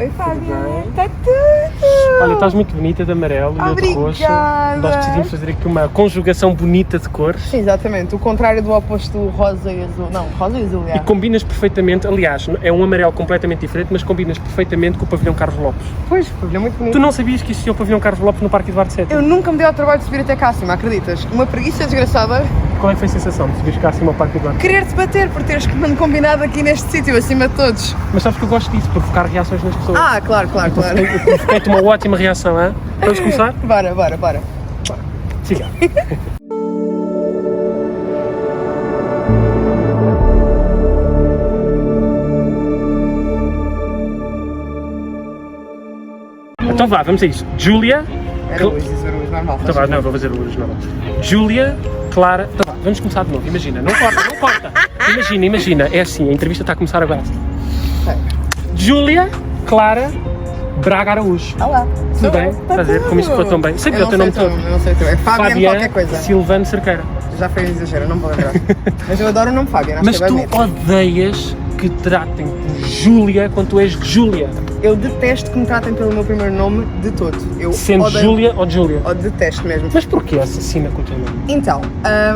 Oi, Fábio. Está tudo! Olha, estás muito bonita de amarelo e eu de roxo. Nós decidimos fazer aqui uma conjugação bonita de cores. Sim, exatamente. O contrário do oposto do rosa e azul. Não, rosa e azul, E combinas perfeitamente, aliás, é um amarelo completamente diferente, mas combinas perfeitamente com o pavilhão Carlos Lopes. Pois, o pavilhão muito bonito. Tu não sabias que existia o pavilhão Carlos Lopes no Parque Eduardo VII? Eu nunca me dei ao trabalho de subir até cá acima, acreditas? Uma preguiça desgraçada. Qual é que foi a sensação de subir cá acima ao Parque Eduardo VII? Querer-te bater por teres combinado aqui neste sítio, acima de todos. Mas sabes que eu gosto disso, provocar reações nas pessoas. Ah, claro. Eu provoquei-te uma ótima reação, hein? Vamos começar? Bora. Siga. Então vá, vamos a isso. Júlia. Era luz normal. Então vá, não, vou fazer o normal. Júlia, Clara. Então vá, vamos começar de novo. Imagina, não corta. Imagina, é assim, a entrevista está a começar agora. Júlia, Clara, Braga Araújo. Olá. Tudo bem? Prazer, como isto ficou tão bem. Sei que o teu nome todo. Eu não sei o teu. É Fabiano qualquer coisa. Silvano Cerqueira. Já foi um exagero, não me vou lembrar. Mas eu adoro o nome Fabiano. Mas tu odeias que tratem por Júlia quando tu és Júlia. Eu detesto que me tratem pelo meu primeiro nome de todo. Sendo Júlia ou Júlia? Detesto mesmo. Mas porquê assassina com o teu nome? Então,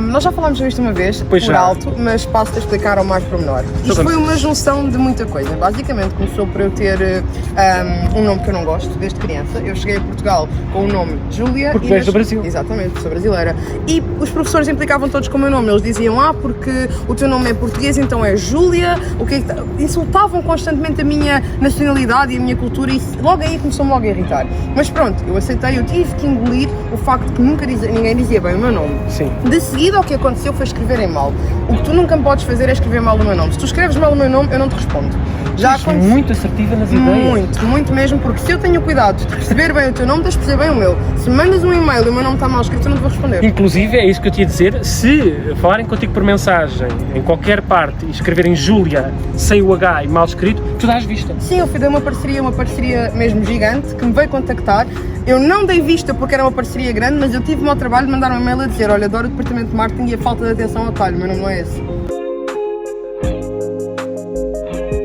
nós já falámos sobre isto uma vez, pois por já. alto, mas passo-te a explicar ao mais pormenor. Isto foi uma junção de muita coisa. Basicamente começou por eu ter um nome que eu não gosto desde criança. Eu cheguei a Portugal com o nome Júlia. Porque és do Brasil. Exatamente, sou brasileira. E os professores implicavam todos com o meu nome. Eles diziam, porque o teu nome é português, então é Júlia. Insultavam constantemente a minha nacionalidade e a minha cultura e logo aí começou-me logo a irritar. Mas pronto, eu aceitei, eu tive que engolir o facto de que nunca ninguém dizia bem o meu nome. Sim. De seguida, o que aconteceu foi escreverem mal. O que tu nunca me podes fazer é escrever mal o meu nome. Se tu escreves mal o meu nome, eu não te respondo. Já aconteceu. Muito assertiva nas ideias. Muito mesmo, porque se eu tenho cuidado de perceber bem o teu nome, tens de perceber bem o meu. Se me mandas um e-mail e o meu nome está mal escrito, eu não te vou responder. Inclusive, é isso que eu te ia dizer, se falarem contigo por mensagem, em qualquer parte, e escreverem Júlia, sem o H e mal escrito, tu dás vista. Sim, eu fui dar uma parceria mesmo gigante, que me veio contactar. Eu não dei vista porque era uma parceria grande, mas eu tive-me ao trabalho de mandar um e-mail a dizer, olha, adoro o departamento de marketing e a falta de atenção ao detalhe, o meu nome não é esse.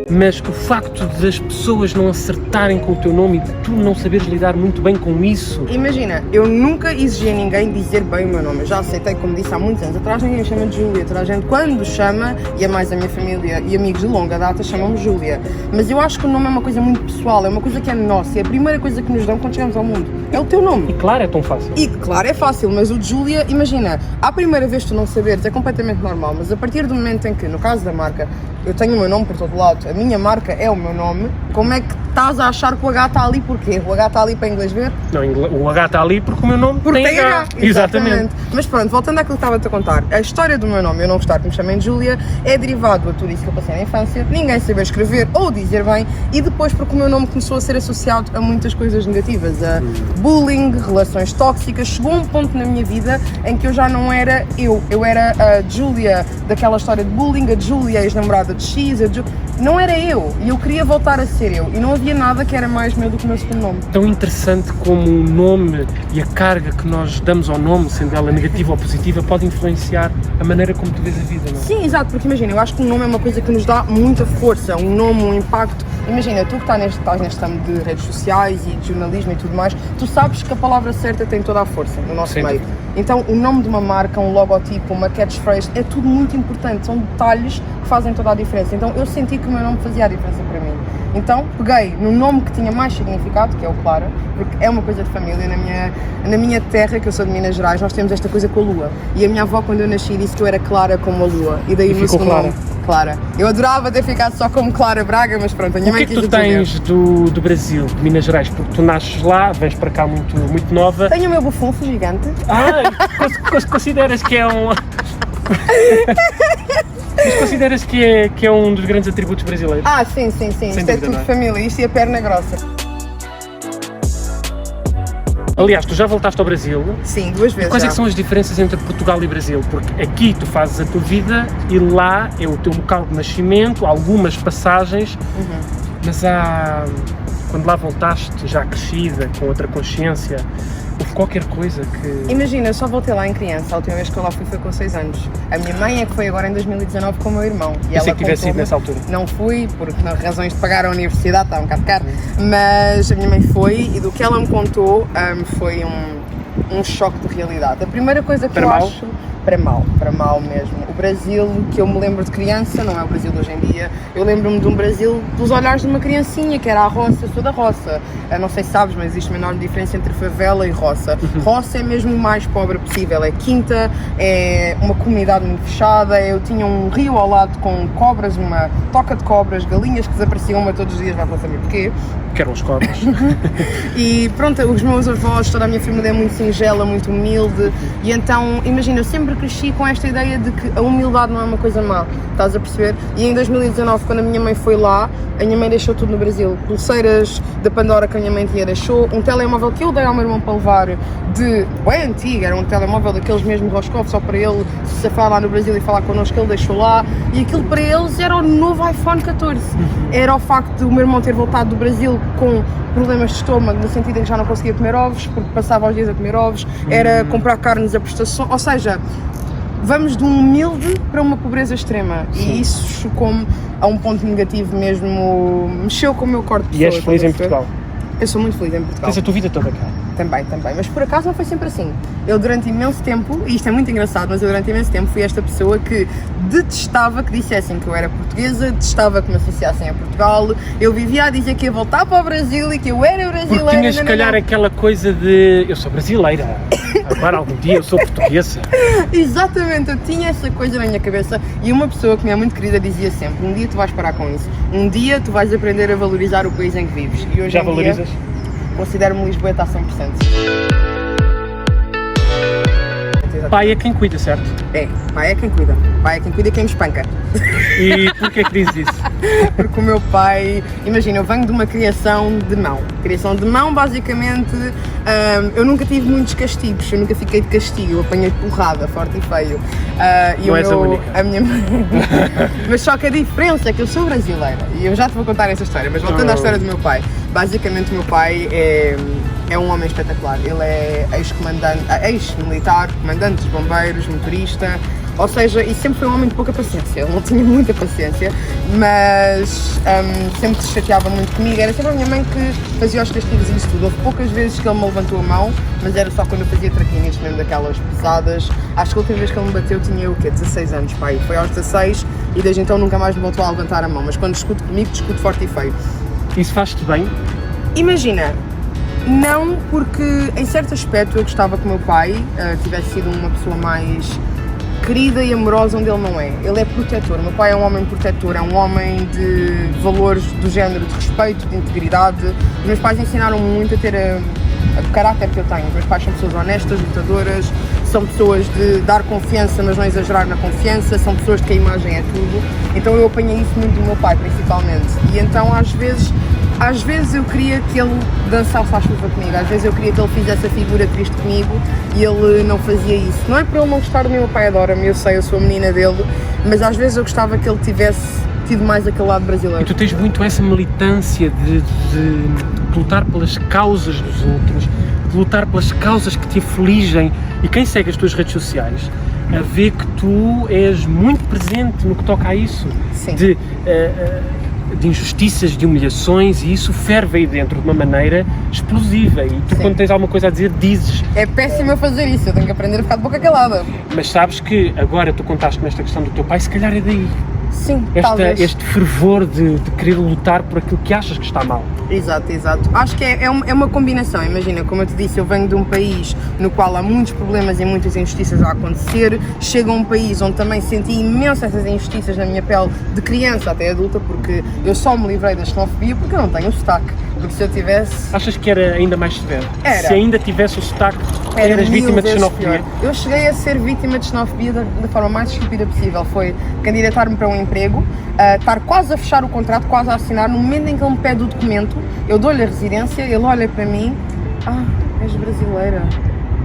Mas o facto das pessoas não acertarem com o teu nome e de tu não saberes lidar muito bem com isso... Imagina, eu nunca exigi a ninguém dizer bem o meu nome. Eu já aceitei, como disse há muitos anos atrás, ninguém me chama de Júlia. Toda a gente, quando chama, e é mais a minha família e amigos de longa data, chamam-me Júlia. Mas eu acho que o nome é uma coisa muito pessoal, é uma coisa que é nossa. É a primeira coisa que nos dão quando chegamos ao mundo. É o teu nome. E claro, é tão fácil. E claro, é fácil, mas o de Júlia, imagina, à primeira vez tu não saberes, é completamente normal. Mas a partir do momento em que, no caso da marca, eu tenho o meu nome por todo lado, a minha marca é o meu nome, como é que estás a achar que o H está ali? Porquê? O H está ali para inglês ver? Não, o H está ali porque o meu nome tem H. Exatamente. Mas pronto, voltando àquilo que estava-te a contar, a história do meu nome, eu não gostar que me chamem de Júlia, é derivado de tudo isso que eu passei na infância, ninguém saber escrever ou dizer bem, e depois porque o meu nome começou a ser associado a muitas coisas negativas, a bullying, relações tóxicas. Chegou um ponto na minha vida em que eu já não era eu era a Júlia daquela história de bullying, a Júlia ex-namorada de X, não era eu, e eu queria voltar a ser eu, e não havia nada que era mais meu do que o meu segundo nome. Tão interessante como o nome e a carga que nós damos ao nome, sendo ela negativa ou positiva, pode influenciar a maneira como tu vês a vida, não é? Sim, exato, porque imagina, eu acho que um nome é uma coisa que nos dá muita força, um nome, um impacto. Imagina, tu que estás neste ramo de redes sociais e de jornalismo e tudo mais, tu sabes que a palavra certa tem toda a força no nosso meio. Então, o nome de uma marca, um logotipo, uma catchphrase, é tudo muito importante, são detalhes que fazem toda a diferença. Então, eu senti que o meu nome fazia a diferença para mim. Então, peguei no nome que tinha mais significado, que é o Clara, porque é uma coisa de família. Na minha terra, que eu sou de Minas Gerais, nós temos esta coisa com a lua. E a minha avó, quando eu nasci, disse que eu era Clara como a lua. E daí o meu segundo nome, Clara. Eu adorava ter ficado só como Clara Braga, mas pronto, a minha mãe quis dizer. O que é que tu tens do Brasil, de Minas Gerais? Porque tu nasces lá, vens para cá muito nova. Tenho o meu bufunfo gigante. Consideras que é um... Mas consideras que é um dos grandes atributos brasileiros? Sim. Isto é tudo família, isto e a perna grossa. Aliás, tu já voltaste ao Brasil? Sim, 2 vezes. Quais é que são as diferenças entre Portugal e Brasil? Porque aqui tu fazes a tua vida e lá é o teu local de nascimento, algumas passagens, mas quando lá voltaste, já crescida, com outra consciência, Houve qualquer coisa que... Imagina, eu só voltei lá em criança, a última vez que eu lá fui foi com 6 anos. A minha mãe é que foi agora em 2019 com o meu irmão. E Pensei ela que tivesse sido contou-me- nessa altura. Não fui, porque nas razões de pagar a universidade estava um bocado caro, mas a minha mãe foi e do que ela me contou foi um choque de realidade. A primeira coisa que Para eu mal? acho... Para mal mesmo. O Brasil que eu me lembro de criança, não é o Brasil de hoje em dia, eu lembro-me de um Brasil dos olhares de uma criancinha, que era a roça, eu sou da roça. Eu não sei se sabes, mas existe uma enorme diferença entre favela e roça. Roça é mesmo o mais pobre possível, é quinta, é uma comunidade muito fechada, eu tinha um rio ao lado com cobras, uma toca de cobras, galinhas que desapareciam todos os dias, vai lá saber porquê. que eram os cobras. E pronto, os meus avós, toda a minha família é muito singela, muito humilde, e então, imagina, eu sempre cresci com esta ideia de que a humildade não é uma coisa má, estás a perceber? E em 2019, quando a minha mãe foi lá, a minha mãe deixou tudo no Brasil, pulseiras da Pandora que a minha mãe tinha deixou, um telemóvel que eu dei ao meu irmão para levar, bem antigo, era um telemóvel daqueles mesmo Roscoff, só para ele se safar lá no Brasil e falar connosco, ele deixou lá, e aquilo para eles era o novo iPhone 14, era o facto de o meu irmão ter voltado do Brasil com problemas de estômago, no sentido em que já não conseguia comer ovos, porque passava os dias a comer ovos, era comprar carnes a prestação, ou seja, vamos de um humilde para uma pobreza extrema. Sim. E isso chocou-me a um ponto negativo mesmo, mexeu com o meu corpo. E és feliz em Portugal? Eu sou muito feliz em Portugal. Tens a tua vida toda cá? Também, mas por acaso não foi sempre assim. Eu durante imenso tempo, e isto é muito engraçado, mas eu durante imenso tempo fui esta pessoa que detestava que dissessem que eu era portuguesa, detestava que me associassem a Portugal, eu vivia a dizer que ia voltar para o Brasil e que eu era brasileira. Porque tinhas se calhar aquela coisa de eu sou brasileira, agora algum dia eu sou portuguesa. Exatamente, eu tinha essa coisa na minha cabeça e uma pessoa que me é muito querida dizia sempre, um dia tu vais parar com isso, um dia tu vais aprender a valorizar o país em que vives. E hoje Já em valorizas? dia considero-me lisboeta a 100%. Pai é quem cuida, certo? É, pai é quem cuida, pai é quem cuida e quem me espanca. E porquê que dizes isso? Porque o meu pai, imagina, eu venho de uma criação de mão. Criação de mão, basicamente, eu nunca tive muitos castigos, eu nunca fiquei de castigo, eu apanhei porrada, forte e feio. E não o és a única. A minha mãe... Mas só que a diferença é que eu sou brasileira, e eu já te vou contar essa história, mas voltando à história do meu pai. Basicamente, o meu pai é um homem espetacular. Ele é ex-militar, comandante dos bombeiros, motorista, ou seja, e sempre foi um homem de pouca paciência. Ele não tinha muita paciência, mas sempre se chateava muito comigo. Era sempre a minha mãe que fazia os castigos e isso tudo. Houve poucas vezes que ele me levantou a mão, mas era só quando eu fazia traquinhas, mesmo daquelas pesadas. Acho que a última vez que ele me bateu tinha o quê? 16 anos, pai. Foi aos 16 e desde então nunca mais me voltou a levantar a mão. Mas quando discute comigo, discute forte e feio. Isso faz-te bem? Imagina, não, porque em certo aspecto eu gostava que o meu pai tivesse sido uma pessoa mais querida e amorosa onde ele não é. Ele é protetor, o meu pai é um homem protetor, é um homem de valores do género de respeito, de integridade. Os meus pais ensinaram-me muito a ter o caráter que eu tenho. Os meus pais são pessoas honestas, lutadoras, são pessoas de dar confiança, mas não exagerar na confiança, são pessoas de que a imagem é tudo. Então eu apanhei isso muito do meu pai, principalmente. E então às vezes eu queria que ele dançasse à chuva comigo, às vezes eu queria que ele fizesse a figura triste comigo e ele não fazia isso. Não é por ele não gostar de mim, o meu pai adora-me, eu sei, eu sou a menina dele, mas às vezes eu gostava que ele tivesse tido mais aquele lado brasileiro. E tu tens muito essa militância de lutar pelas causas dos outros, de lutar pelas causas que te afligem, e quem segue as tuas redes sociais a ver que tu és muito presente no que toca a isso. Sim. De injustiças, de humilhações, e isso ferve aí dentro de uma maneira explosiva, e tu Sim. Quando tens alguma coisa a dizer, dizes. É péssimo eu fazer isso, eu tenho que aprender a ficar de boca calada. Mas sabes que agora tu contaste nesta questão do teu pai, se calhar é daí. Sim, talvez. Este fervor de querer lutar por aquilo que achas que está mal. Exato. Acho que é uma combinação. Imagina, como eu te disse, eu venho de um país no qual há muitos problemas e muitas injustiças a acontecer. Chego a um país onde também senti imenso essas injustiças na minha pele, de criança até adulta, porque eu só me livrei da xenofobia porque eu não tenho sotaque. Porque se eu tivesse... Achas que era ainda mais severo? Era. Se ainda tivesse o sotaque, Era eras mil vítima de vezes xenofobia? pior. Eu cheguei a ser vítima de xenofobia da forma mais estúpida possível. Foi candidatar-me para um emprego, estar quase a fechar o contrato, quase a assinar. No momento em que ele me pede o documento, eu dou-lhe a residência, ele olha para mim, és brasileira.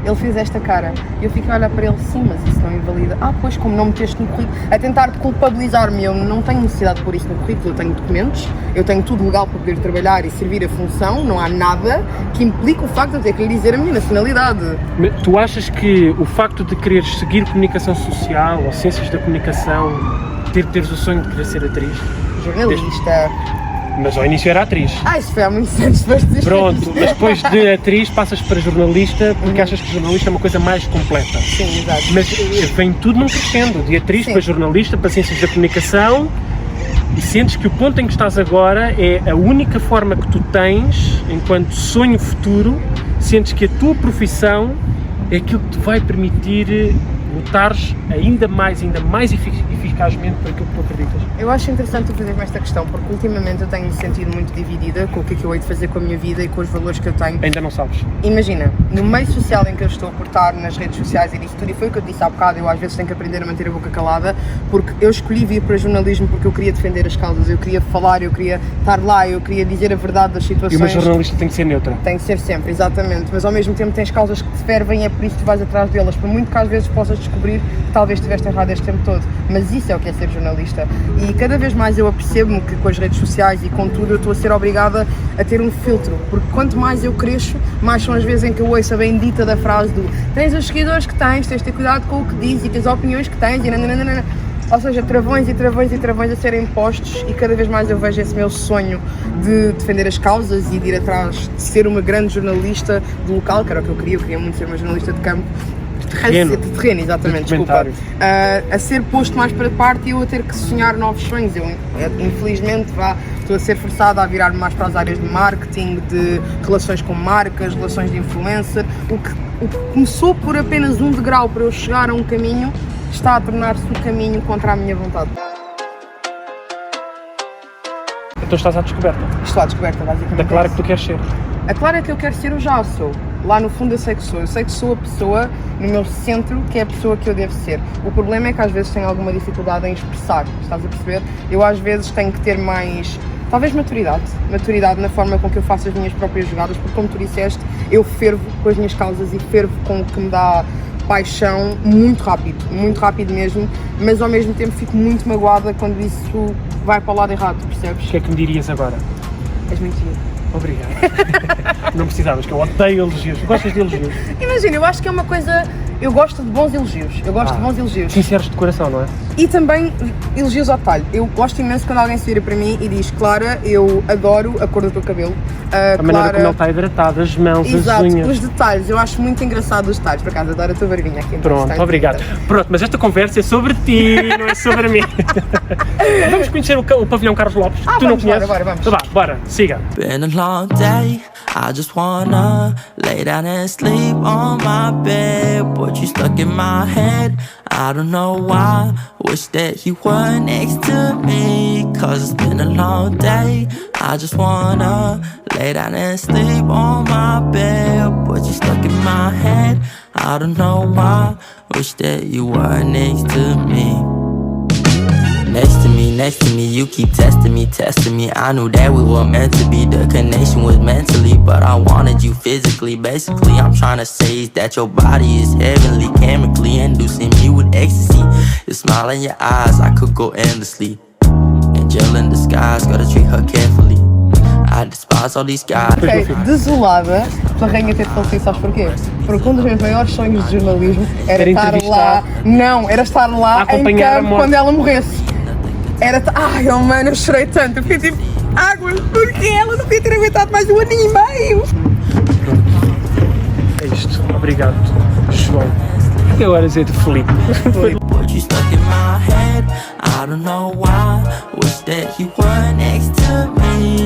ele fez esta cara. E eu fico a olhar para ele, sim, mas isso não invalida. Pois, como não meteste no currículo, a tentar culpabilizar-me, eu não tenho necessidade de pôr isso no currículo, eu tenho documentos, eu tenho tudo legal para poder trabalhar e servir a função, não há nada que implique o facto de eu ter que lhe dizer a minha nacionalidade. Tu achas que o facto de quereres seguir comunicação social ou ciências da comunicação, teres o sonho de querer ser atriz? Jornalista. Mas ao início era atriz. Isso foi há muitos anos depois de desistir. Pronto, mas depois de atriz passas para jornalista porque achas que jornalista é uma coisa mais completa. Sim, exato. Mas vem tudo num crescendo, de atriz para jornalista, para ciências da comunicação, e sentes que o ponto em que estás agora é a única forma que tu tens, enquanto sonho futuro, sentes que a tua profissão é aquilo que te vai permitir lutares ainda mais eficazmente por aquilo que tu acreditas. Eu acho interessante tu fazeres-me esta questão, porque ultimamente eu tenho me sentido muito dividida com o que é que eu hei de fazer com a minha vida e com os valores que eu tenho. Ainda não sabes? Imagina, no meio social em que eu estou a portar nas redes sociais e disso tudo, e foi o que eu disse há bocado, eu às vezes tenho que aprender a manter a boca calada, porque eu escolhi vir para jornalismo porque eu queria defender as causas, eu queria falar, eu queria estar lá, eu queria dizer a verdade das situações. E uma jornalista tem que ser neutra. Tem que ser sempre, exatamente, mas ao mesmo tempo tens causas que te fervem e é por isso que tu vais atrás delas, por muito que às vezes possas descobrir que talvez estiveste errado este tempo todo, mas isso é o que é ser jornalista. E cada vez mais eu apercebo-me que com as redes sociais e com tudo eu estou a ser obrigada a ter um filtro, porque quanto mais eu cresço, mais são as vezes em que eu ouço a bendita da frase do tens os seguidores que tens de ter cuidado com o que dizes e com as opiniões que tens e nananana. Ou seja, travões e travões e travões a serem postos, e cada vez mais eu vejo esse meu sonho de defender as causas e de ir atrás de ser uma grande jornalista do local, que era o que eu queria muito ser uma jornalista de campo. De terreno, exatamente, desculpa. A ser posto mais para parte e eu a ter que sonhar novos sonhos. Eu, infelizmente, estou a ser forçada a virar-me mais para as áreas de marketing, de relações com marcas, relações de influencer. O que começou por apenas um degrau para eu chegar a um caminho, está a tornar-se um caminho contra a minha vontade. Então estás à descoberta? Estou à descoberta, basicamente. Da Clara que tu queres ser? A Clara que eu quero ser, eu já sou. Lá no fundo eu sei que sou. Eu sei que sou a pessoa no meu centro que é a pessoa que eu devo ser. O problema é que às vezes tenho alguma dificuldade em expressar, estás a perceber? Eu às vezes tenho que ter mais, talvez maturidade na forma com que eu faço as minhas próprias jogadas, porque como tu disseste, eu fervo com as minhas causas e fervo com o que me dá paixão muito rápido mesmo, mas ao mesmo tempo fico muito magoada quando isso vai para o lado errado, percebes? O que é que me dirias agora? És mentira. Obrigado. Não precisavas, que eu odeio elogios. Gostas de elogios? Imagina, eu acho que é uma coisa... Eu gosto de bons elogios. Sinceros de coração, não é? E também elogios ao detalhe. Eu gosto imenso quando alguém se vira para mim e diz: Clara, eu adoro a cor do teu cabelo. A maneira como ele está hidratado, as mãos, exato, as unhas. Os detalhes. Eu acho muito engraçado os detalhes. Por acaso, adoro a tua barbinha aqui. Pronto, obrigado. Pronto, mas esta conversa é sobre ti, não é sobre mim. Vamos conhecer o pavilhão Carlos Lopes, que tu não conheces? Bora, vamos. Então vá, bora, siga. Been a long day, I just wanna lay down and sleep on my bed, but you stuck in my head, I don't know why, wish that you were next to me, cause it's been a long day, I just wanna lay down and sleep on my bed, but you stuck in my head, I don't know why, wish that you were next to me. Next to me, you keep testing me, I knew that we were meant to be, the connection was mentally, but I wanted you physically, basically, I'm trying to say is that your body is heavenly, chemically inducing me with ecstasy, your smile in your eyes, I could go endlessly, angel in disguise, gotta treat her carefully, I despise all these guys. Fiquei desolada pela rainha ter falecido, sabes porquê? Porque um dos meus maiores sonhos de jornalismo era estar lá, era estar lá em campo quando ela morresse. Ai, oh mano, eu chorei tanto, eu fiquei tipo, águas, porque ela não podia ter aguentado mais 1 ano e meio. É isto, obrigado, João. E agora dizer-te Felipe. But you stuck in my head, I don't know why, wish that you were next to me.